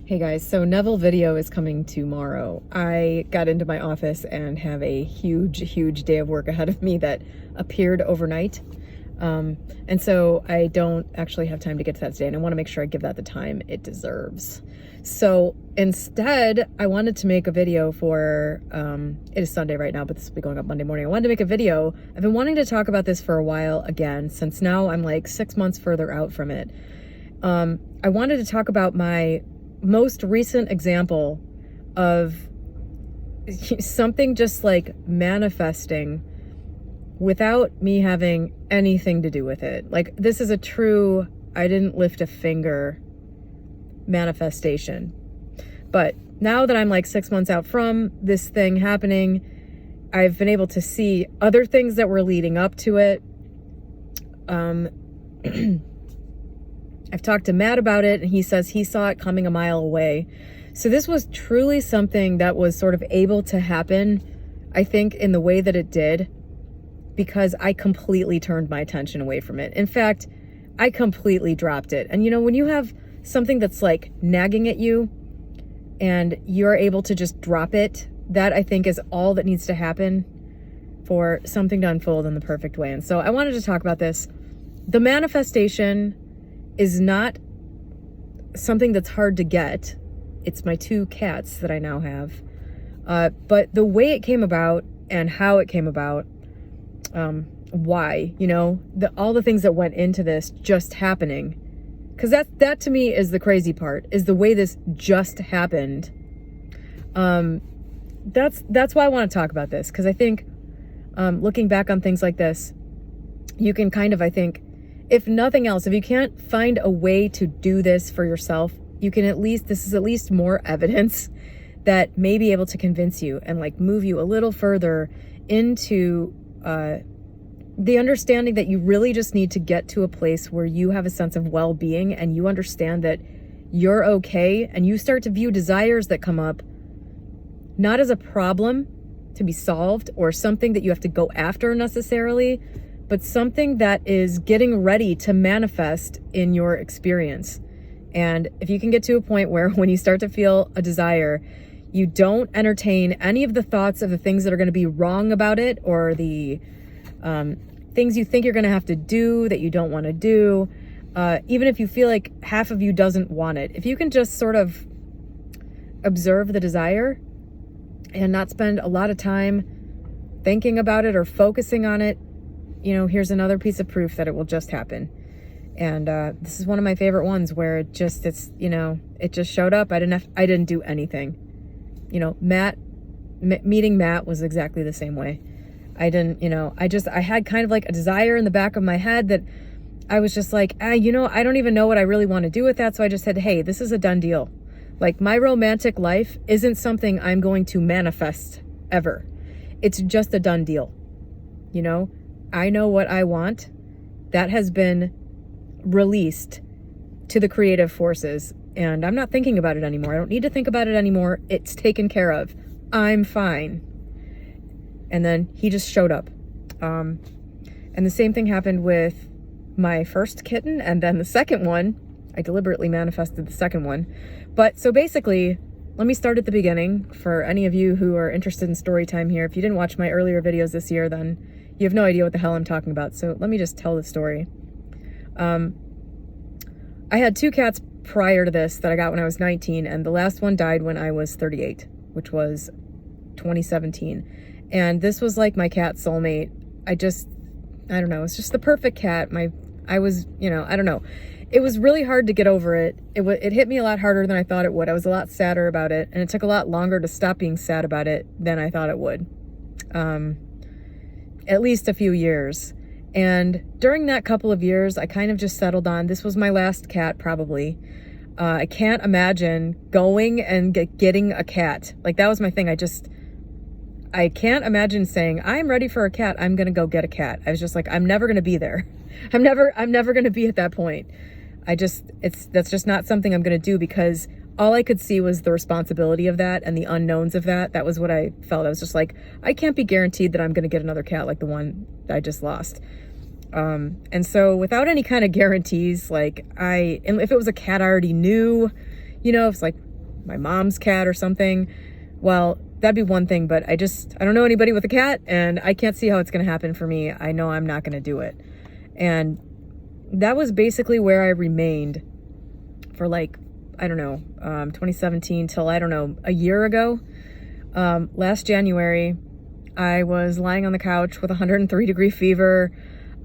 Hey guys, so Neville video is coming tomorrow. I got into my office and have a huge day of work ahead of me that appeared overnight. And so I don't actually have time to get to that today, and I want to make sure I give that the time it deserves. So instead, I wanted to make a video for, it is Sunday right now, but this will be going up Monday morning. I wanted to make a video. I've been wanting to talk about this for a while again, since now I'm like 6 months further out from it. I wanted to talk about my most recent example of something just like manifesting without me having anything to do with it. Like, this is a true, I didn't lift a finger manifestation. But now that I'm like 6 months out from this thing happening, I've been able to see other things that were leading up to it. I've talked to Matt about it, and he says he saw it coming a mile away. So this was truly something that was sort of able to happen, I think, in the way that it did, because I completely turned my attention away from it. In fact, I completely dropped it. And you know, when you have something that's like nagging at you and you're able to just drop it, that I think is all that needs to happen for something to unfold in the perfect way. And so I wanted to talk about this. The manifestation is not something that's hard to get. It's my 2 cats that I now have. But the way it came about and how it came about, why, you know, all the things that went into this just happening. Because that to me is the crazy part, is the way this just happened. That's why I want to talk about this, because I think looking back on things like this, you can kind of, I think, if nothing else, if you can't find a way to do this for yourself, you can this is at least more evidence that may be able to convince you and like move you a little further into the understanding that you really just need to get to a place where you have a sense of well-being and you understand that you're okay, and you start to view desires that come up not as a problem to be solved or something that you have to go after necessarily, but something that is getting ready to manifest in your experience. And if you can get to a point where when you start to feel a desire, you don't entertain any of the thoughts of the things that are going to be wrong about it, or the things you think you're going to have to do that you don't want to do, even if you feel like half of you doesn't want it. If you can just sort of observe the desire and not spend a lot of time thinking about it or focusing on it, you know, here's another piece of proof that it will just happen. And this is one of my favorite ones where it just showed up. I didn't do anything. You know, meeting Matt was exactly the same way. I had kind of like a desire in the back of my head that I was just like, I don't even know what I really want to do with that. So I just said, hey, this is a done deal. Like, my romantic life isn't something I'm going to manifest ever. It's just a done deal. You know, I know what I want. That has been released to the creative forces, and I'm not thinking about it anymore. I don't need to think about it anymore. It's taken care of. I'm fine. And then he just showed up. And the same thing happened with my first kitten, and then the second one. I deliberately manifested the second one. But so basically, let me start at the beginning for any of you who are interested in story time here. If you didn't watch my earlier videos this year, then you have no idea what the hell I'm talking about. So let me just tell the story. I had 2 cats prior to this that I got when I was 19, and the last one died when I was 38, which was 2017. And this was like my cat soulmate. I don't know. It's just the perfect cat. I don't know. It was really hard to get over it. It hit me a lot harder than I thought it would. I was a lot sadder about it, and it took a lot longer to stop being sad about it than I thought it would. At least a few years. And during that couple of years, I kind of just settled on, this was my last cat probably. I can't imagine going and getting a cat. Like, that was my thing. I can't imagine saying, I'm ready for a cat, I'm going to go get a cat. I was just like, I'm never going to be there. I'm never going to be at that point. That's just not something I'm going to do, because all I could see was the responsibility of that and the unknowns of that. That was what I felt. I was just like, I can't be guaranteed that I'm going to get another cat like the one I just lost. And so without any kind of guarantees, like and if it was a cat I already knew, you know, it's like, my mom's cat or something, well, that'd be one thing, but I don't know anybody with a cat, and I can't see how it's going to happen for me. I know I'm not going to do it. And that was basically where I remained for like, I don't know, 2017 till, I don't know, a year ago. Last January, I was lying on the couch with 103-degree fever.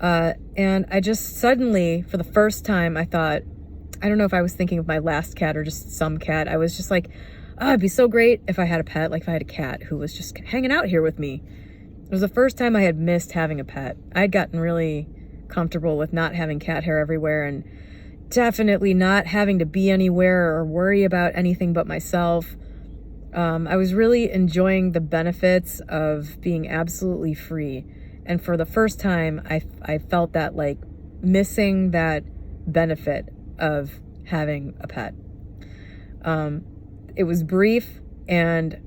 And I just suddenly, for the first time, I thought, I don't know if I was thinking of my last cat or just some cat. I was just like, oh, it'd be so great if I had a pet, like if I had a cat who was just hanging out here with me. It was the first time I had missed having a pet. I'd gotten really comfortable with not having cat hair everywhere and definitely not having to be anywhere or worry about anything but myself. I was really enjoying the benefits of being absolutely free. And for the first time, I felt that like missing that benefit of having a pet. It was brief, and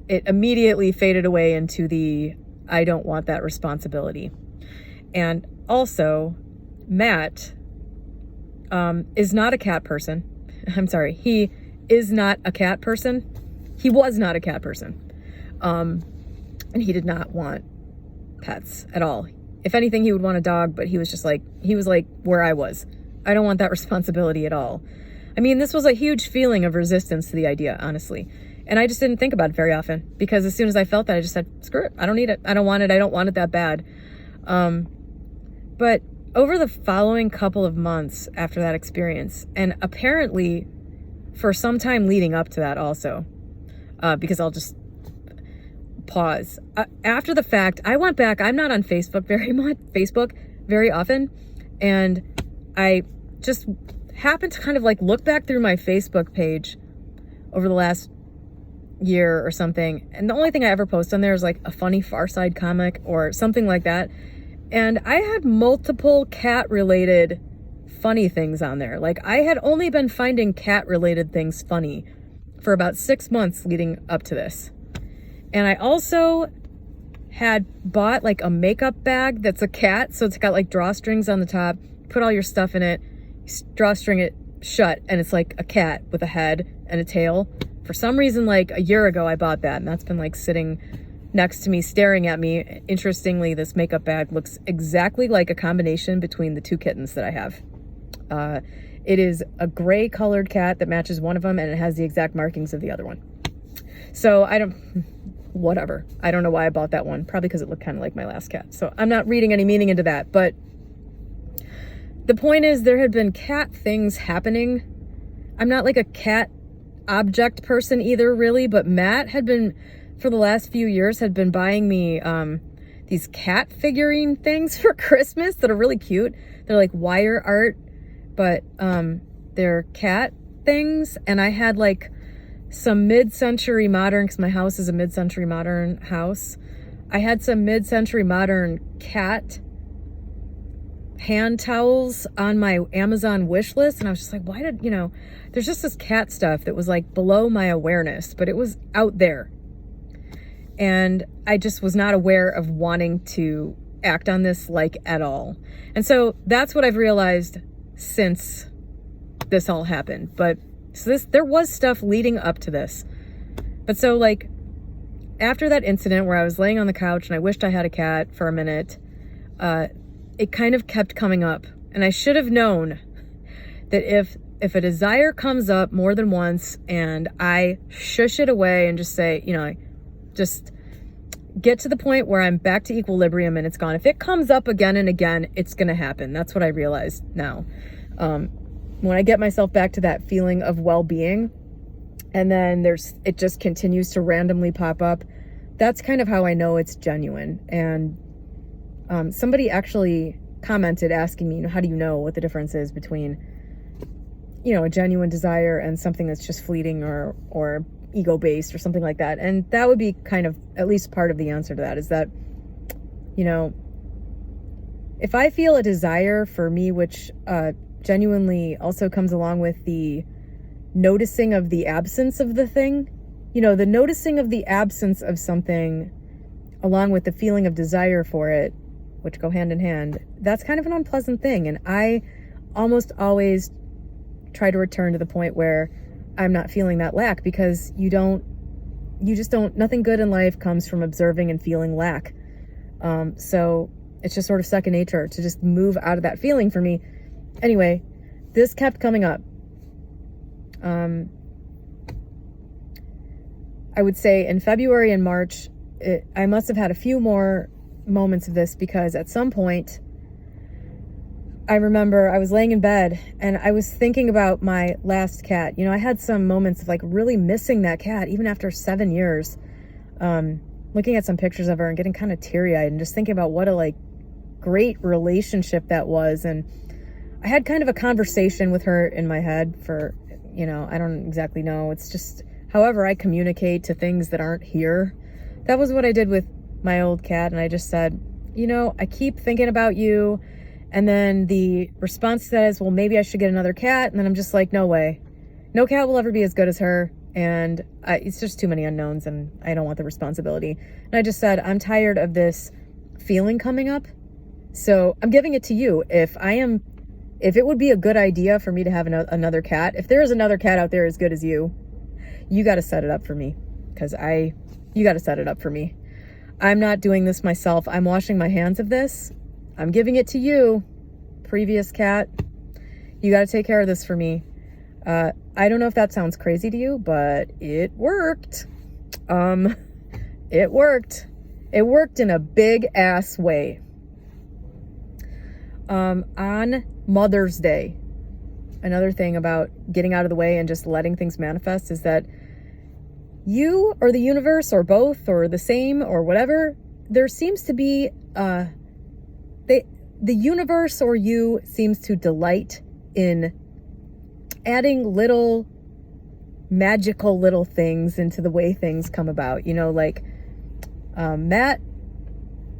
it immediately faded away into the I don't want that responsibility. And also, Matt is not a cat person. I'm sorry, he is not a cat person. He was not a cat person. And he did not want pets at all. If anything, he would want a dog, but he was like where I was. I don't want that responsibility at all. I mean, this was a huge feeling of resistance to the idea, honestly. And I just didn't think about it very often, because as soon as I felt that, I just said, screw it. I don't need it. I don't want it. I don't want it that bad. But over the following couple of months after that experience, and apparently for some time leading up to that also, because I'll just pause. After the fact, I went back. I'm not on Facebook very often. And I just happened to kind of like look back through my Facebook page over the last year or something. And the only thing I ever post on there is like a funny Far Side comic or something like that. And I had multiple cat related funny things on there. Like I had only been finding cat related things funny for about 6 months leading up to this. And I also had bought like a makeup bag that's a cat. So it's got like drawstrings on the top, put all your stuff in it, drawstring it shut, and it's like a cat with a head and a tail. For some reason, like a year ago, I bought that, and that's been like sitting next to me, staring at me. Interestingly, this makeup bag looks exactly like a combination between the two kittens that I have. It is a gray colored cat that matches one of them, and it has the exact markings of the other one. So whatever. I don't know why I bought that one. Probably because it looked kind of like my last cat. So I'm not reading any meaning into that. But the point is, there had been cat things happening. I'm not like a cat object person either, really. But Matt had been, for the last few years, had been buying me these cat figurine things for Christmas that are really cute. They're like wire art, but they're cat things. And I had like some mid-century modern, because my house is a mid-century modern house. I had some mid-century modern cat hand towels on my Amazon wish list, and I was just like, why did, there's just this cat stuff that was like below my awareness, but it was out there. And I just was not aware of wanting to act on this like at all. And so that's what I've realized since this all happened. But so there was stuff leading up to this. But so like after that incident where I was laying on the couch and I wished I had a cat for a minute, it kind of kept coming up. And I should have known that if a desire comes up more than once and I shush it away and just say, just get to the point where I'm back to equilibrium and it's gone. If it comes up again and again, it's going to happen. That's what I realized now. When I get myself back to that feeling of well-being, and then it just continues to randomly pop up, that's kind of how I know it's genuine. And somebody actually commented asking me, how do you know what the difference is between, a genuine desire and something that's just fleeting or ego-based or something like that. And that would be kind of at least part of the answer to that, is that, if I feel a desire for me, which genuinely also comes along with the noticing of the absence of the thing, the noticing of the absence of something along with the feeling of desire for it, which go hand in hand, that's kind of an unpleasant thing. And I almost always try to return to the point where I'm not feeling that lack, because nothing good in life comes from observing and feeling lack. So it's just sort of second nature to just move out of that feeling for me. Anyway, this kept coming up. I would say in February and March, I must have had a few more moments of this, because at some point, I remember I was laying in bed and I was thinking about my last cat. I had some moments of like really missing that cat, even after 7 years. Looking at some pictures of her and getting kind of teary-eyed and just thinking about what a like great relationship that was. And I had kind of a conversation with her in my head for, I don't exactly know. It's just however I communicate to things that aren't here. That was what I did with my old cat. And I just said, I keep thinking about you. And then the response to that is, well, maybe I should get another cat. And then I'm just like, no way. No cat will ever be as good as her. And it's just too many unknowns, and I don't want the responsibility. And I just said, I'm tired of this feeling coming up. So I'm giving it to you. If it would be a good idea for me to have another cat, if there is another cat out there as good as you got to set it up for me, because you got to set it up for me. I'm not doing this myself. I'm washing my hands of this. I'm giving it to you, previous cat. You got to take care of this for me. I don't know if that sounds crazy to you, but it worked. It worked. It worked in a big ass way. On Mother's Day, another thing about getting out of the way and just letting things manifest is that you or the universe or both or the same or whatever, there seems to be the universe or you seems to delight in adding little magical little things into the way things come about. Matt,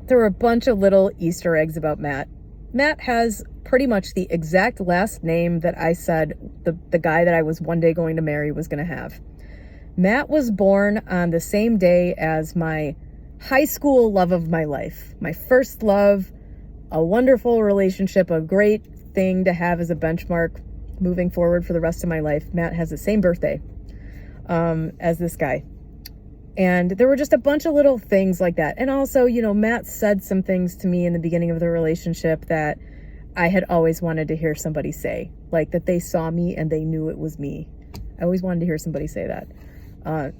there were a bunch of little Easter eggs about Matt. Matt has pretty much the exact last name that I said the guy that I was one day going to marry was going to have. Matt was born on the same day as my high school love of my life, my first love, a wonderful relationship, a great thing to have as a benchmark moving forward for the rest of my life. Matt has the same birthday as this guy. And there were just a bunch of little things like that. And also, Matt said some things to me in the beginning of the relationship that I had always wanted to hear somebody say, like that they saw me and they knew it was me. I always wanted to hear somebody say that.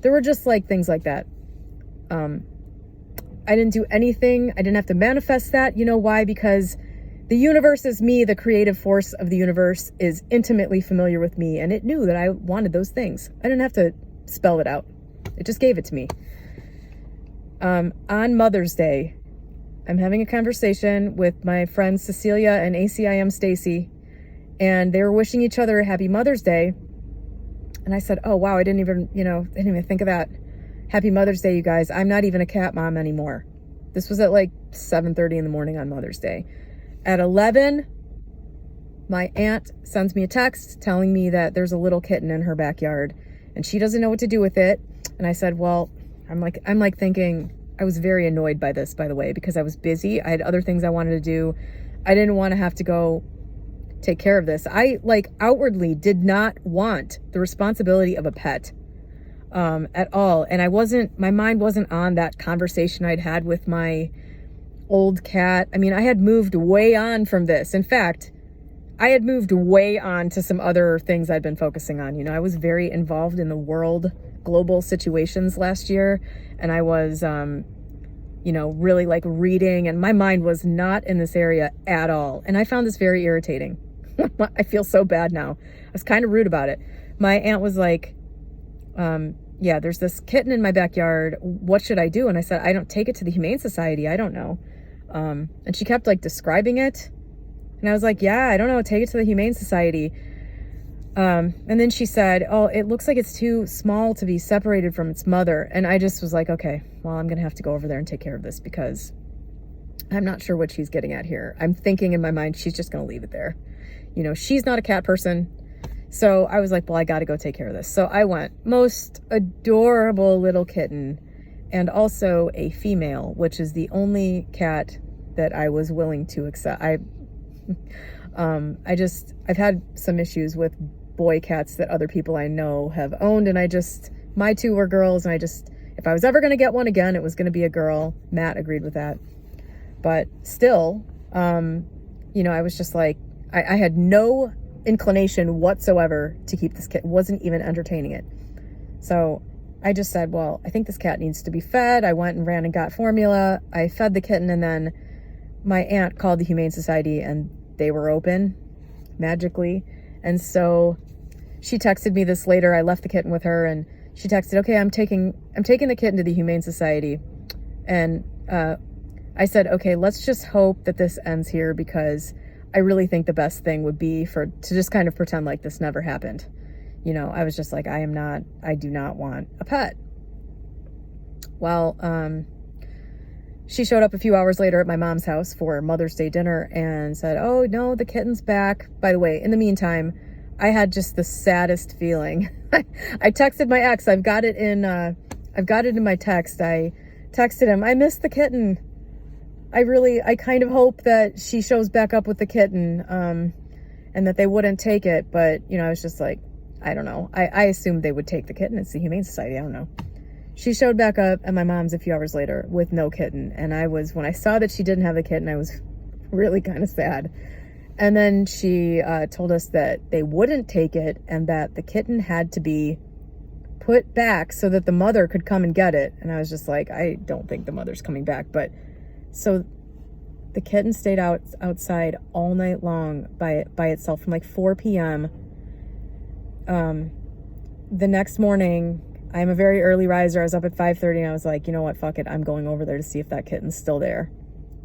There were just like things like that. I didn't do anything. I didn't have to manifest that. You know why? Because the universe is me. The creative force of the universe is intimately familiar with me. And it knew that I wanted those things. I didn't have to spell it out. It just gave it to me. On Mother's Day, I'm having a conversation with my friends Cecilia and ACIM Stacy, and they were wishing each other a happy Mother's Day. And I said, oh, wow, I didn't even think of that. Happy Mother's Day, you guys. I'm not even a cat mom anymore. This was at like 7:30 in the morning on Mother's Day. At 11, my aunt sends me a text telling me that there's a little kitten in her backyard and she doesn't know what to do with it. And I said, well, I'm like thinking, I was very annoyed by this, by the way, because I was busy. I had other things I wanted to do. I didn't want to have to go take care of this. I outwardly did not want the responsibility of a pet at all. And my mind wasn't on that conversation I'd had with my old cat. I mean, I had moved way on from this. In fact, I had moved way on to some other things I'd been focusing on. I was very involved in the global situations last year. And I was, really like reading, and my mind was not in this area at all. And I found this very irritating. I feel so bad now. I was kind of rude about it. My aunt was like, yeah, there's this kitten in my backyard. What should I do? And I said, I don't take it to the Humane Society. I don't know. And she kept describing it. And I was like, yeah, I don't know. Take it to the Humane Society. And then she said, oh, it looks like it's too small to be separated from its mother. And I just was like, okay, well, I'm going to have to go over there and take care of this because I'm not sure what she's getting at here. I'm thinking in my mind, she's just going to leave it there. She's not a cat person. So I was like, well, I got to go take care of this. So I went. Most adorable little kitten, and also a female, which is the only cat that I was willing to accept. I've had some issues with boy cats that other people I know have owned. And my two were girls. And if I was ever going to get one again, it was going to be a girl. Matt agreed with that. But still, I was just like, I had no inclination whatsoever to keep this kitten, wasn't even entertaining it. So I just said, well, I think this cat needs to be fed. I went and ran and got formula. I fed the kitten, and then my aunt called the Humane Society, and they were open magically. And so she texted me this later. I left the kitten with her, and she texted, okay, I'm taking the kitten to the Humane Society. And I said, okay, let's just hope that this ends here, because I really think the best thing would be to just kind of pretend like this never happened. I was just like, I do not want a pet. Well, she showed up a few hours later at my mom's house for Mother's Day dinner and said, oh no, the kitten's back. By the way, in the meantime, I had just the saddest feeling. I texted my ex. I've got it in my text. I texted him, I miss the kitten. I kind of hope that she shows back up with the kitten, and that they wouldn't take it. But, I was just like, I don't know. I assumed they would take the kitten. It's the Humane Society. I don't know. She showed back up at my mom's a few hours later with no kitten. And when I saw that she didn't have the kitten, I was really kind of sad. And then she told us that they wouldn't take it, and that the kitten had to be put back so that the mother could come and get it. And I was just like, I don't think the mother's coming back. But so the kitten stayed outside all night long by itself from like 4 p.m. The next morning, I'm a very early riser. I was up at 5:30, and I was like, you know what, fuck it. I'm going over there to see if that kitten's still there.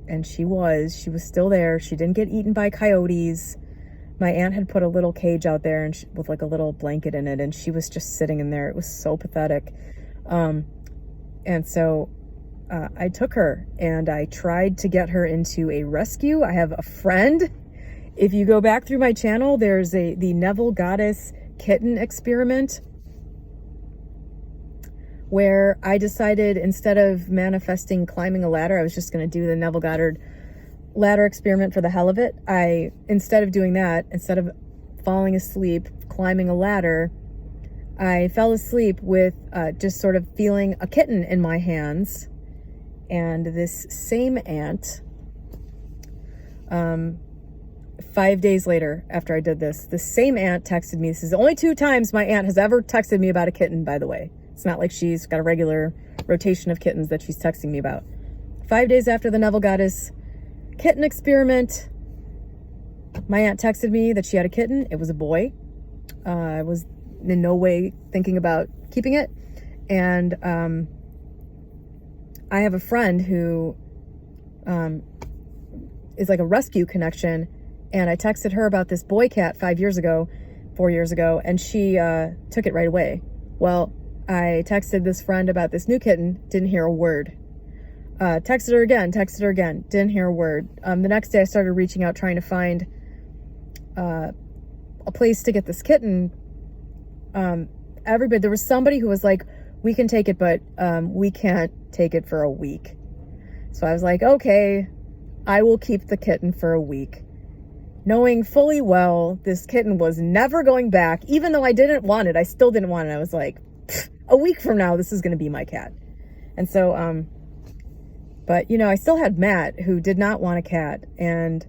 And she was still there. She didn't get eaten by coyotes. My aunt had put a little cage out there with like a little blanket in it, and she was just sitting in there. It was so pathetic. And so I took her, and I tried to get her into a rescue. I have a friend. If you go back through my channel, there's the Neville Goddess kitten experiment, where I decided, instead of manifesting climbing a ladder, I was just going to do the Neville Goddard ladder experiment for the hell of it. Instead of falling asleep climbing a ladder, I fell asleep with just sort of feeling a kitten in my hands. And this same aunt, 5 days later after I did this, the same aunt texted me. This is the only 2 times my aunt has ever texted me about a kitten, by the way. It's not like she's got a regular rotation of kittens that she's texting me about. 5 days after the Neville Goddess kitten experiment, my aunt texted me that she had a kitten. It was a boy. I was in no way thinking about keeping it. And I have a friend who is like a rescue connection, and I texted her about this boy cat 4 years ago, and she took it right away. Well, I texted this friend about this new kitten, didn't hear a word. Texted her again, didn't hear a word. The next day I started reaching out, trying to find a place to get this kitten. There was somebody who was like, we can take it, but we can't take it for a week. So I was like, okay, I will keep the kitten for a week, knowing fully well this kitten was never going back. Even though I didn't want it, I still didn't want it. I was like, a week from now, this is going to be my cat. And so, but I still had Matt, who did not want a cat, and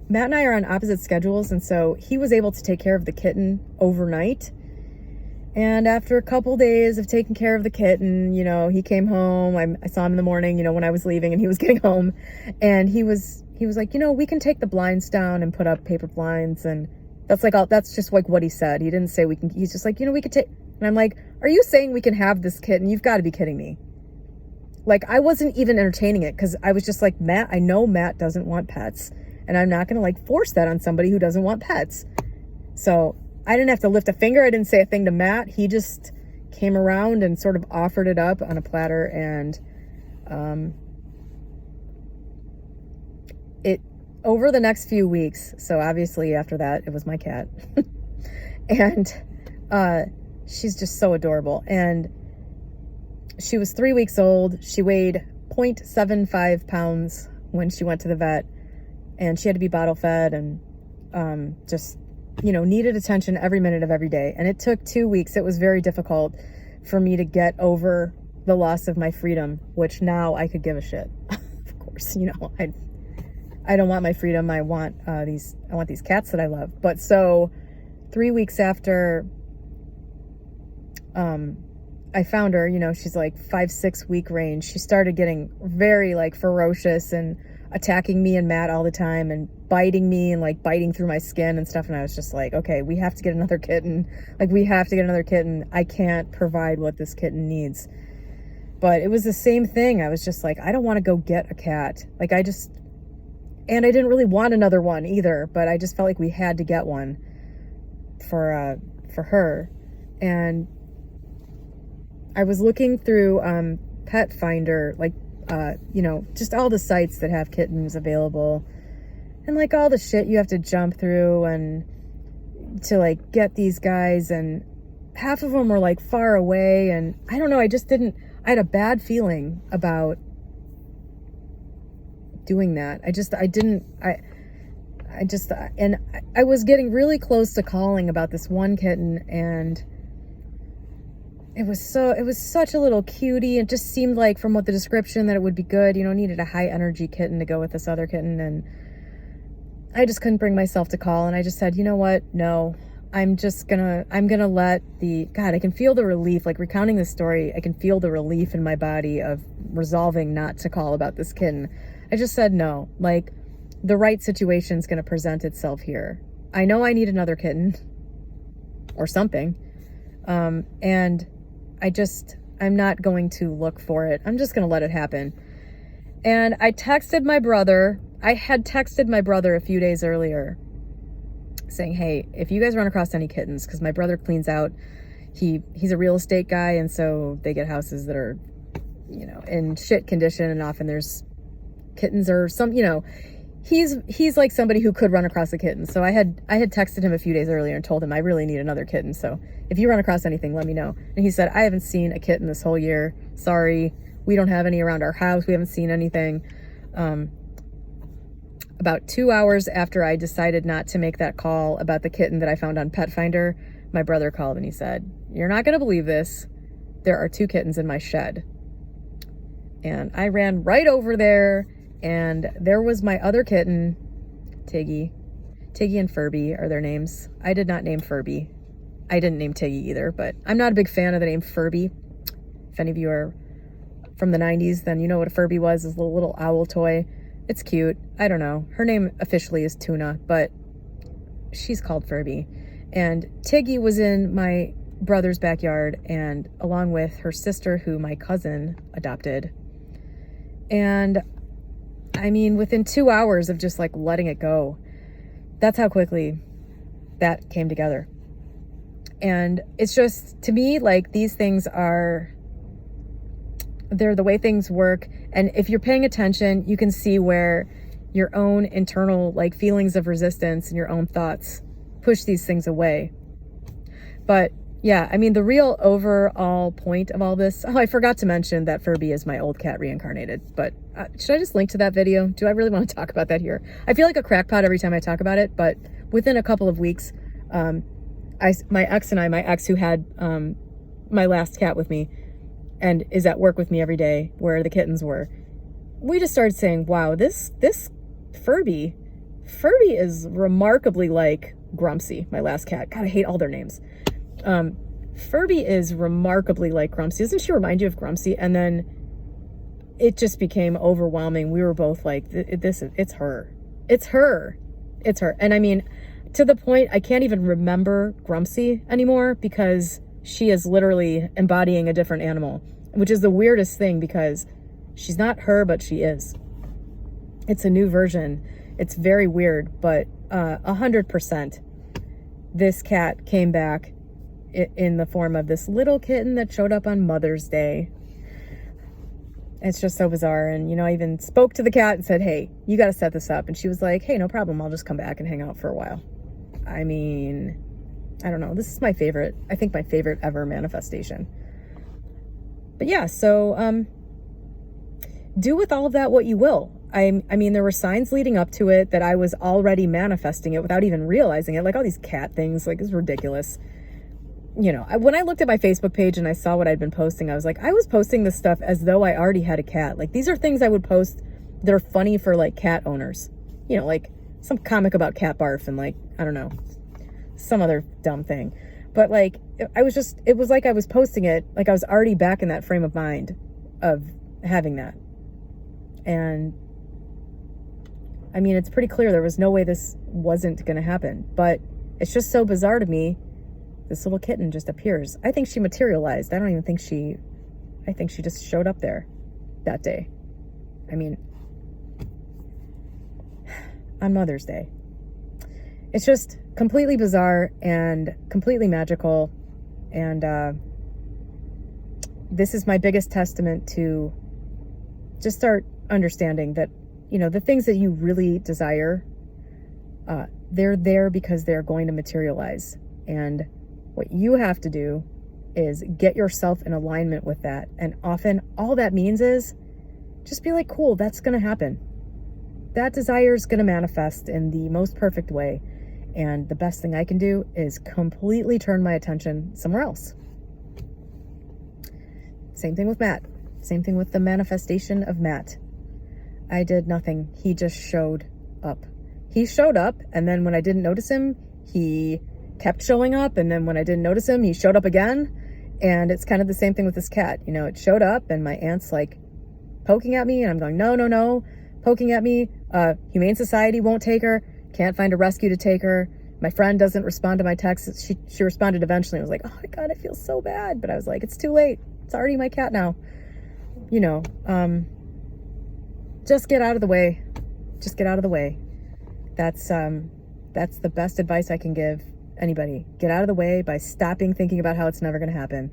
Matt and I are on opposite schedules. And so he was able to take care of the kitten overnight. And after a couple days of taking care of the kitten, he came home. I saw him in the morning, when I was leaving and he was getting home, and he was like, we can take the blinds down and put up paper blinds. And that's just like what he said. He didn't say we can. He's just like, we could take. And I'm like, are you saying we can have this kitten? You've got to be kidding me. Like, I wasn't even entertaining it, because I was just like, Matt, I know Matt doesn't want pets, and I'm not going to force that on somebody who doesn't want pets. So I didn't have to lift a finger. I didn't say a thing to Matt. He just came around and sort of offered it up on a platter. And over the next few weeks, so obviously after that, it was my cat. And she's just so adorable. And she was 3 weeks old. She weighed 0.75 pounds when she went to the vet. And she had to be bottle fed, and needed attention every minute of every day. And it took 2 weeks. It was very difficult for me to get over the loss of my freedom, which now I could give a shit. Of course, I don't want my freedom. I want these cats that I love. But so 3 weeks after I found her, she's like 5-6 week range. She started getting very like ferocious and attacking me and Matt all the time and biting me and like biting through my skin and stuff. And I was just like, okay, we have to get another kitten. Like, we have to get another kitten. I can't provide what this kitten needs. But it was the same thing. I was just like, I don't want to go get a cat. Like, and I didn't really want another one either, but I just felt like we had to get one for her. And I was looking through Pet Finder, like, just all the sites that have kittens available, and like all the shit you have to jump through and to like get these guys, and half of them were like far away, and I don't know, I had a bad feeling about doing that. And I was getting really close to calling about this one kitten, and it was such a little cutie. It just seemed like, from what the description, that it would be good, needed a high energy kitten to go with this other kitten. And I just couldn't bring myself to call. And I just said, you know what? No, I'm gonna let God, I can feel the relief, like recounting this story. I can feel the relief in my body of resolving not to call about this kitten. I just said, no, like, the right situation is going to present itself here. I know I need another kitten or something. And I'm not going to look for it. I'm just going to let it happen. And I texted my brother. I had texted my brother a few days earlier saying, hey, if you guys run across any kittens, because my brother cleans out, he's a real estate guy. And so they get houses that are, in shit condition. And often there's kittens or some, he's like somebody who could run across a kitten. So I had texted him a few days earlier and told him I really need another kitten. So if you run across anything, let me know. And he said, I haven't seen a kitten this whole year. Sorry. We don't have any around our house. We haven't seen anything. About 2 hours after I decided not to make that call about the kitten that I found on Pet Finder, my brother called and he said, you're not going to believe this. There are 2 kittens in my shed. And I ran right over there, and there was my other kitten, Tiggy. Tiggy and Furby are their names. I did not name Furby. I didn't name Tiggy either, but I'm not a big fan of the name Furby. If any of you are from the 90s, then you know what a Furby was, is a little owl toy. It's cute. I don't know. Her name officially is Tuna, but she's called Furby. And Tiggy was in my brother's backyard, and along with her sister, who my cousin adopted. And I mean, within 2 hours of just like letting it go, that's how quickly that came together. And it's just, to me, like, these things they're the way things work. And if you're paying attention, you can see where your own internal like feelings of resistance and your own thoughts push these things away. But yeah, I mean, the real overall point of all this, I forgot to mention that Furby is my old cat reincarnated, but should I just link to that video? Do I really want to talk about that here? I feel like a crackpot every time I talk about it, but within a couple of weeks, my ex who had my last cat with me and is at work with me every day, where the kittens were, we just started saying, wow, this Furby is remarkably like Grumpsy, my last cat. God, I hate all their names. Furby is remarkably like Grumpsy. Doesn't she remind you of Grumpsy? And then it just became overwhelming. We were both like, it's her. And I mean, to the point, I can't even remember Grumpsy anymore, because she is literally embodying a different animal, which is the weirdest thing, because she's not her, but she is. It's a new version. It's very weird, but 100%. This cat came back in the form of this little kitten that showed up on Mother's Day. It's just so bizarre. And, I even spoke to the cat and said, hey, you got to set this up. And she was like, hey, no problem. I'll just come back and hang out for a while. I mean, I don't know. This is my favorite ever manifestation. But yeah, so do with all of that what you will. I mean, there were signs leading up to it that I was already manifesting it without even realizing it. Like all these cat things, like it's ridiculous. You know, when I looked at my Facebook page and I saw what I'd been posting, I was like, I was posting this stuff as though I already had a cat. Like these are things I would post that are funny for like cat owners. You know, like some comic about cat barf and like, I don't know, some other dumb thing. But like, it was like I was posting it like I was already back in that frame of mind of having that. And I mean, it's pretty clear there was no way this wasn't going to happen, but it's just so bizarre to me. This little kitten just appears. I think she materialized. I don't even think I think she just showed up there that day. I mean, on Mother's Day. It's just completely bizarre and completely magical. And this is my biggest testament to just start understanding that, you know, the things that you really desire, they're there because they're going to materialize. And what you have to do is get yourself in alignment with that. And often all that means is just be like, cool, that's going to happen. That desire is going to manifest in the most perfect way. And the best thing I can do is completely turn my attention somewhere else. Same thing with Matt. Same thing with the manifestation of Matt. I did nothing. He just showed up. He showed up, and then when I didn't notice him, he kept showing up, and then when I didn't notice him, he showed up again. And it's kind of the same thing with this cat. You know, it showed up, and my aunt's like poking at me, and I'm going, no, poking at me. Humane Society won't take her. Can't find a rescue to take her. My friend doesn't respond to my texts. She responded eventually. I was like, oh my God, I feel so bad. But I was like, it's too late. It's already my cat now. You know, just get out of the way. Just get out of the way. That's the best advice I can give anybody. Get out of the way by stopping thinking about how it's never going to happen.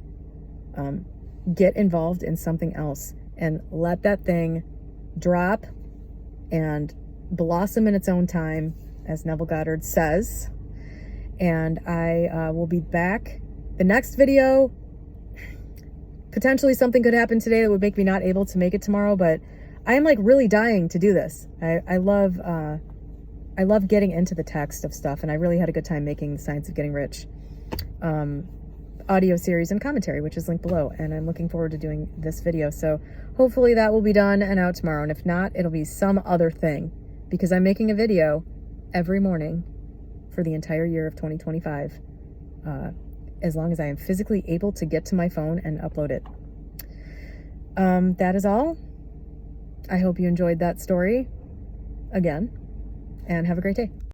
Get involved in something else and let that thing drop and blossom in its own time, as Neville Goddard says. And I will be back. The next video, potentially something could happen today that would make me not able to make it tomorrow, but I am like really dying to do this. I love getting into the text of stuff, and I really had a good time making The Science of Getting Rich audio series and commentary, which is linked below, and I'm looking forward to doing this video. So hopefully that will be done and out tomorrow, and if not, it'll be some other thing, because I'm making a video every morning for the entire year of 2025, as long as I am physically able to get to my phone and upload it. That is all. I hope you enjoyed that story again, and have a great day.